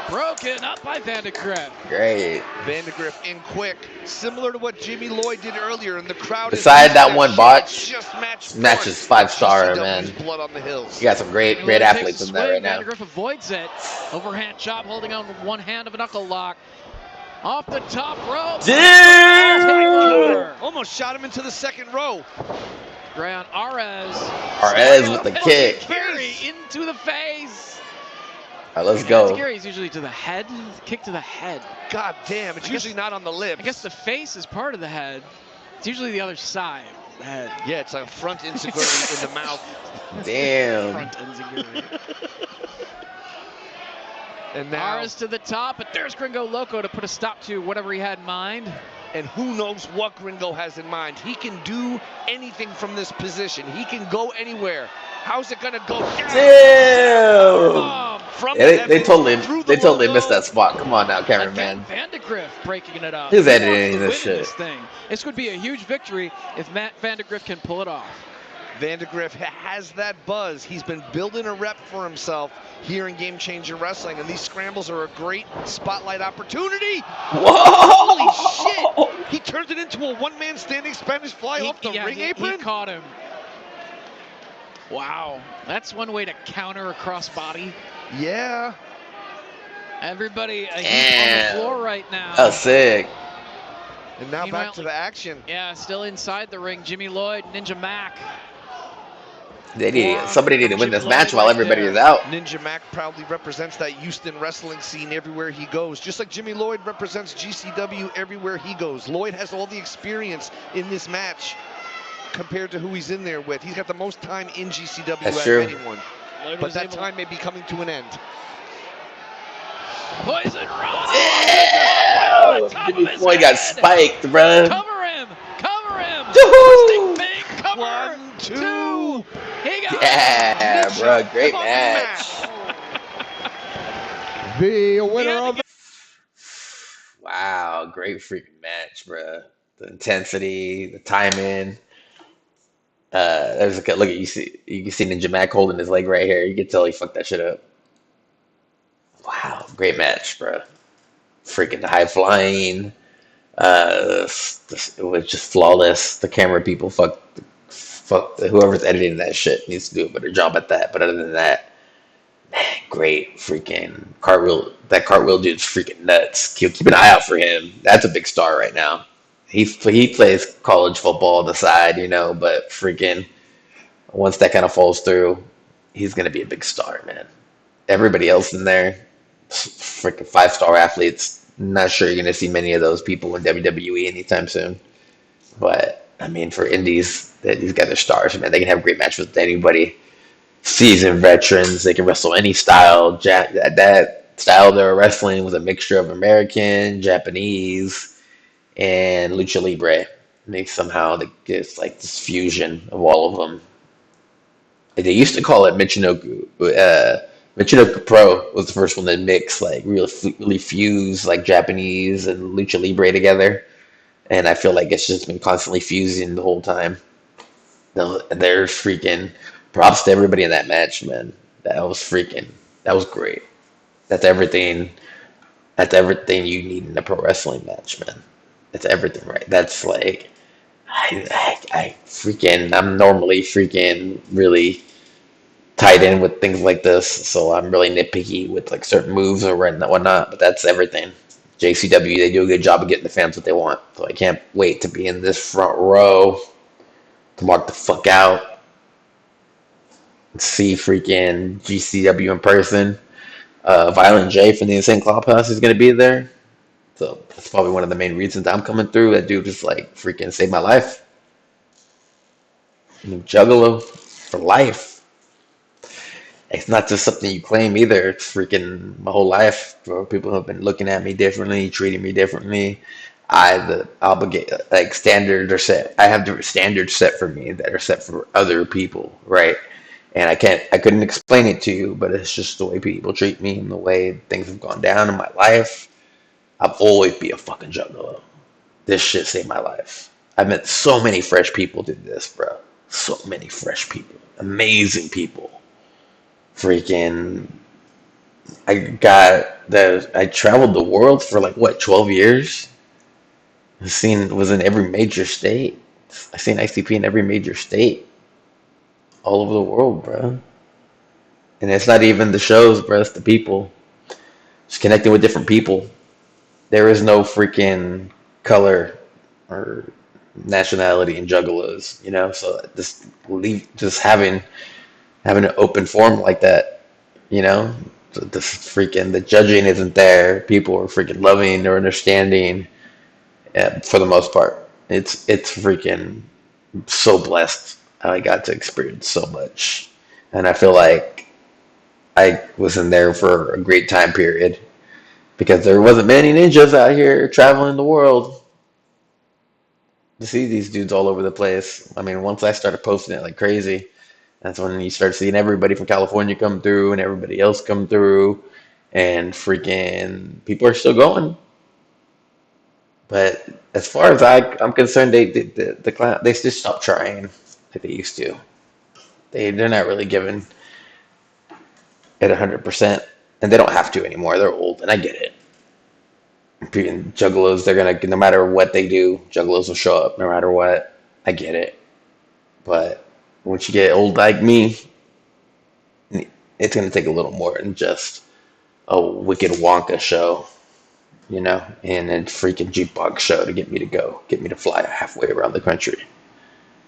Broken up by Vandegrift.
Great.
Vandegrift in quick, similar to what Jimmy Lloyd did earlier, and the crowd.
Beside
is
that one
shit.
botch,
It's just match
match is
one.
5-star,
GCW's
man.
Blood on the hills.
You got some great
Lloyd takes
athletes
a
in there
swing.
right now.
Vandegrift avoids it. Overhand chop, holding on with one hand of a knuckle lock. Off the top rope.
Damn!
Almost shot him into the second row.
Ground Ares.
Arez with the kick.
Carry into the face.
All right, let's
It's
go.
Gary's usually to the head. Kick to the head.
God damn, it's
I
usually not on the lips.
I guess the face is part of the head. It's usually the other side of the head.
Yeah, it's a front enziguri in the mouth.
Damn.
Front enziguri.
And now,
Ares to the top, but there's Gringo Loco to put a stop to whatever he had in mind.
and who knows what Gringo has in mind. He can do anything from this position. He can go anywhere. How's it gonna go?
Damn.
Bomb
From
Yeah,
the
they
heavens,
totally
through the
missed
logo.
that spot. Come on now,
Again,
cameraman.
Vandegrift breaking it up.
Who's
He wants
editing
to
this
win in
shit?
This thing. This would be a huge victory if Matt Vandegrift can pull it off.
Vandegrift has that buzz. He's been building a rep for himself here in Game Changer Wrestling, and these scrambles are a great spotlight opportunity.
Whoa!
Holy shit! He turned it into a one-man standing Spanish fly off the ring
He
apron.
caught him. Wow, that's one way to counter a crossbody.
Yeah.
Everybody on the
Damn.
floor right now.
Oh, sick.
And now
Meanwhile,
back to the action.
Yeah, still inside the ring. Jimmy Lloyd, Ninja Mac.
Somebody need to win this match while everybody is out.
Ninja Mac proudly represents that Houston wrestling scene everywhere he goes. Just like Jimmy Lloyd represents GCW everywhere he goes. Lloyd has all the experience in this match compared to who he's in there with. He's got the most time in GCW
That's
out
true.
of anyone.
Lloyd
But
was
that
able-
time may be coming to an end.
Poison Rose.
Damn!
Top
Jimmy
of his
Floyd got
head.
spiked, bruh.
Cover him. Cover him.
Woohoo!
Twisting big cover.
1, 2.
He got
Yeah,
Ninja
bro. Great
fucking
match.
The winner of
Wow, great freaking match, bruh. The intensity, the timing. There's a look at you can see Ninja Mac holding his leg right here. You can tell he fucked that shit up. Wow, great match, bruh. Freaking high flying. It was just flawless. The camera people fuck whoever's editing that shit needs to do a better job at that. But other than that, man, great freaking cartwheel. That cartwheel dude's freaking nuts. Keep an eye out for him. That's a big star right now. He plays college football on the side, but freaking once that kind of falls through, he's gonna be a big star, man. Everybody else in there, freaking 5-star athletes. Not sure you're gonna see many of those people in WWE anytime soon. But I mean, for indies, these guys are stars, man. They can have great matches with anybody. Seasoned veterans, they can wrestle any style. That style they were wrestling was a mixture of American, Japanese, and lucha libre. Maybe somehow it's like this fusion of all of them. They used to call it Michinoku. Michinoku Pro was the first one that mixed like really fuse like Japanese and lucha libre together, and I feel like it's just been constantly fusing the whole time. They're freaking props to everybody in that match, man. That was great. That's everything. That's everything you need in a pro wrestling match, man. That's everything, right? That's like, I'm normally freaking really tied in with things like this, so I'm really nitpicky with like certain moves or whatnot. But that's everything. JCW, they do a good job of getting the fans what they want. So I can't wait to be in this front row to mark the fuck out and see freaking GCW in person. Violent J from the Insane Clubhouse is going to be there. So that's probably one of the main reasons I'm coming through. That dude just like freaking saved my life. Juggalo for life. It's not just something you claim either. It's freaking my whole life. For people who have been looking at me differently, treating me differently. Standards are set. I have different standards set for me that are set for other people, right? And I couldn't explain it to you, but it's just the way people treat me and the way things have gone down in my life. I'll always be a fucking juggalo. This shit saved my life. I met so many fresh people through this, bro. So many fresh people. Amazing people. Freaking, I traveled the world for like, 12 years? Was in every major state. I seen ICP in every major state. All over the world, bro. And it's not even the shows, bro. It's the people. Just connecting with different people. There is no freaking color or nationality in juggalos, So just having an open forum like that, the judging isn't there. People are freaking loving or understanding, for the most part. It's freaking so blessed. I got to experience so much, and I feel like I was in there for a great time period because there wasn't many ninjas out here traveling the world. To see these dudes all over the place. I mean, once I started posting it like crazy, that's when you start seeing everybody from California come through and everybody else come through, and freaking people are still going. But as far as I'm concerned, they just stopped trying like they used to. They're not really giving it 100%, and they don't have to anymore. They're old, and I get it. Juggalos, they're gonna, no matter what they do, juggalos will show up no matter what. I get it. But once you get old like me, it's gonna take a little more than just a Wicked Wonka show, and a freaking jukebox show to get me to fly halfway around the country.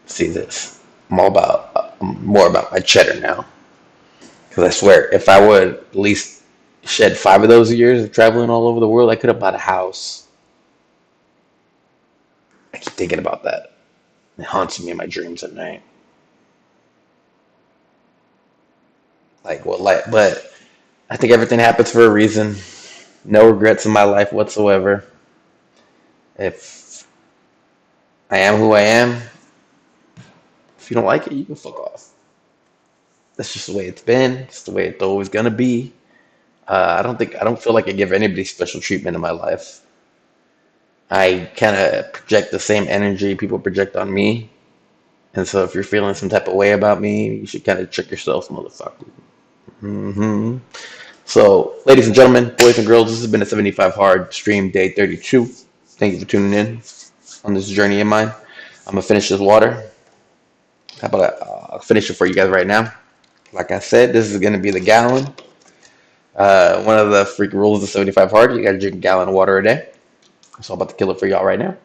See this. I'm more about my cheddar now. Because I swear, if I would at least shed 5 of those years of traveling all over the world, I could have bought a house. I keep thinking about that. It haunts me in my dreams at night. But I think everything happens for a reason. No regrets in my life whatsoever. If I am who I am, if you don't like it, you can fuck off. That's just the way it's been. It's the way it's always gonna be. I don't feel like I give anybody special treatment in my life. I kind of project the same energy people project on me. And so if you're feeling some type of way about me, you should kind of check yourself, motherfucker. So, ladies and gentlemen, boys and girls, this has been a 75 Hard stream day 32. Thank you for tuning in on this journey of mine. I'm going to finish this water. How about I'll finish it for you guys right now. Like I said, this is going to be the gallon. One of the freaking rules of 75 Hard, you got to drink a gallon of water a day. So I'm about to kill it for y'all right now.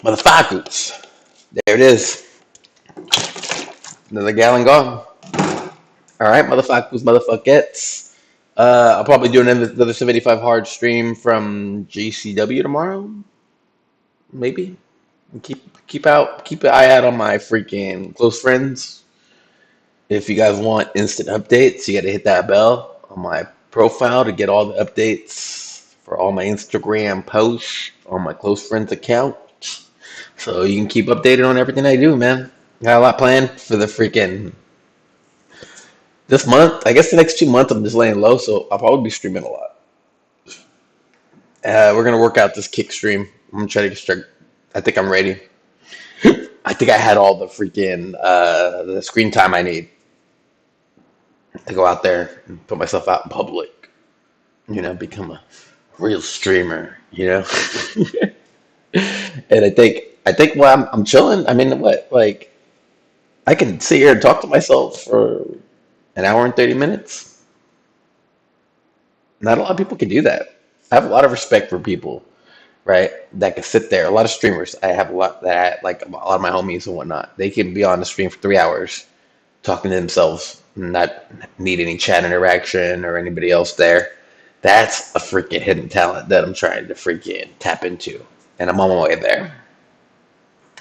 Motherfuckers. There it is. Another gallon gone. All right, motherfuckers, motherfuckers. I'll probably do another 75 hard stream from GCW tomorrow. Maybe. Keep an eye out on my freaking close friends. If you guys want instant updates, you got to hit that bell on my profile to get all the updates for all my Instagram posts on my close friends account. So you can keep updated on everything I do, man. Got a lot planned for the freaking this month. I guess the next 2 months I'm just laying low, so I'll probably be streaming a lot. We're gonna work out this kick stream. I'm gonna try to get start. I think I'm ready. I think I had all the freaking the screen time I need to go out there and put myself out in public. You know, become a real streamer. You know, and I think while I'm chilling. I mean, what like I can sit here and talk to myself for an hour and 30 minutes. Not a lot of people can do that. I have a lot of respect for people, right, that can sit there. A lot of streamers. I have a lot that, like a lot of my homies and whatnot. They can be on the stream for 3 hours talking to themselves, not need any chat interaction or anybody else there. That's a freaking hidden talent that I'm trying to freaking tap into. And I'm on my way there.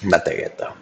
I'm not there yet, though.